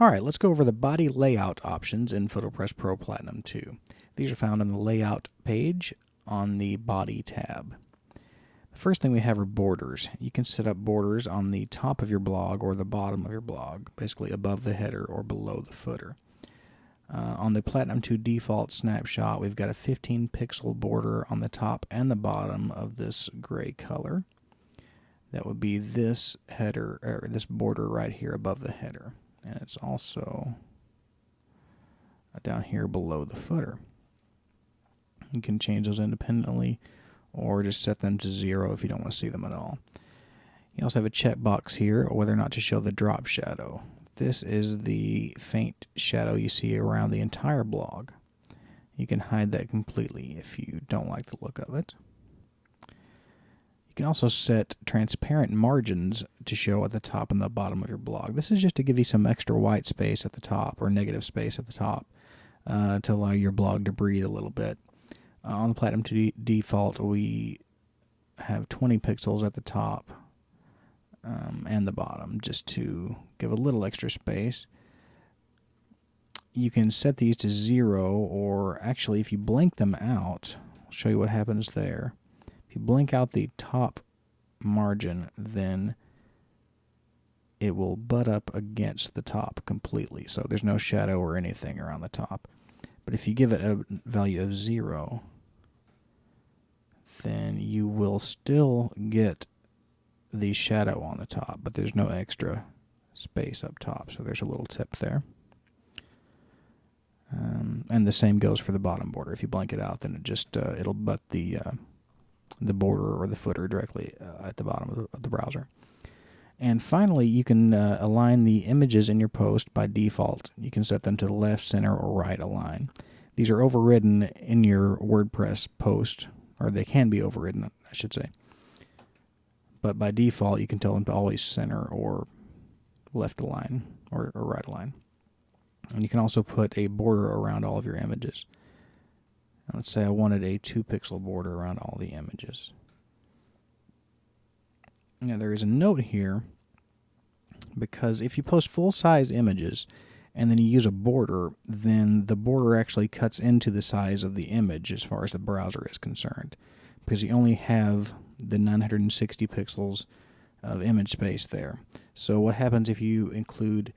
Alright, let's go over the body layout options in PhotoPressPro Platinum 2. These are found on the Layout page on the Body tab. The first thing we have are borders. You can set up borders on the top of your blog or the bottom of your blog, basically above the header or below the footer. On the Platinum 2 default snapshot, we've got a 15 pixel border on the top and the bottom of this gray color. That would be this header, or this border right here above the header. And it's also down here below the footer. You can change those independently or just set them to 0 if you don't want to see them at all. You also have a checkbox here whether or not to show the drop shadow. This is the faint shadow you see around the entire blog. You can hide that completely if you don't like the look of it. You can also set transparent margins to show at the top and the bottom of your blog. This is just to give you some extra white space at the top or negative space at the top to allow your blog to breathe a little bit. On the Platinum 2 default, we have 20 pixels at the top and the bottom just to give a little extra space. You can set these to 0, or actually if you blink them out, I'll show you what happens there. If you blink out the top margin, then it will butt up against the top completely. So there's no shadow or anything around the top. But if you give it a value of 0, then you will still get the shadow on the top, but there's no extra space up top. So there's a little tip there. And the same goes for the bottom border. If you blank it out, then it just it'll butt the border or the footer directly at the bottom of the browser. And finally, you can align the images in your post by default. You can set them to the left, center, or right align. These are overridden in your WordPress post, or they can be overridden, I should say. But by default, you can tell them to always center or left align or right align. And you can also put a border around all of your images. Let's say I wanted a 2 pixel border around all the images. Now there is a note here, because if you post full-size images and then you use a border, then the border actually cuts into the size of the image as far as the browser is concerned, because you only have the 960 pixels of image space there. So what happens if you include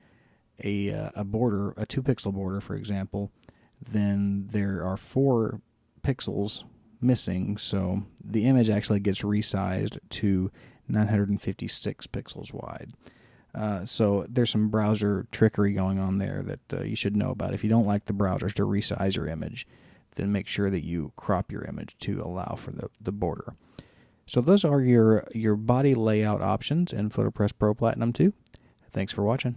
a border, a 2 pixel border for example, then there are 4 pixels missing, so the image actually gets resized to 956 pixels wide. So there's some browser trickery going on there that you should know about. If you don't like the browsers to resize your image, then make sure that you crop your image to allow for the border. So those are your body layout options in PhotoPressPro Platinum 2. Thanks for watching.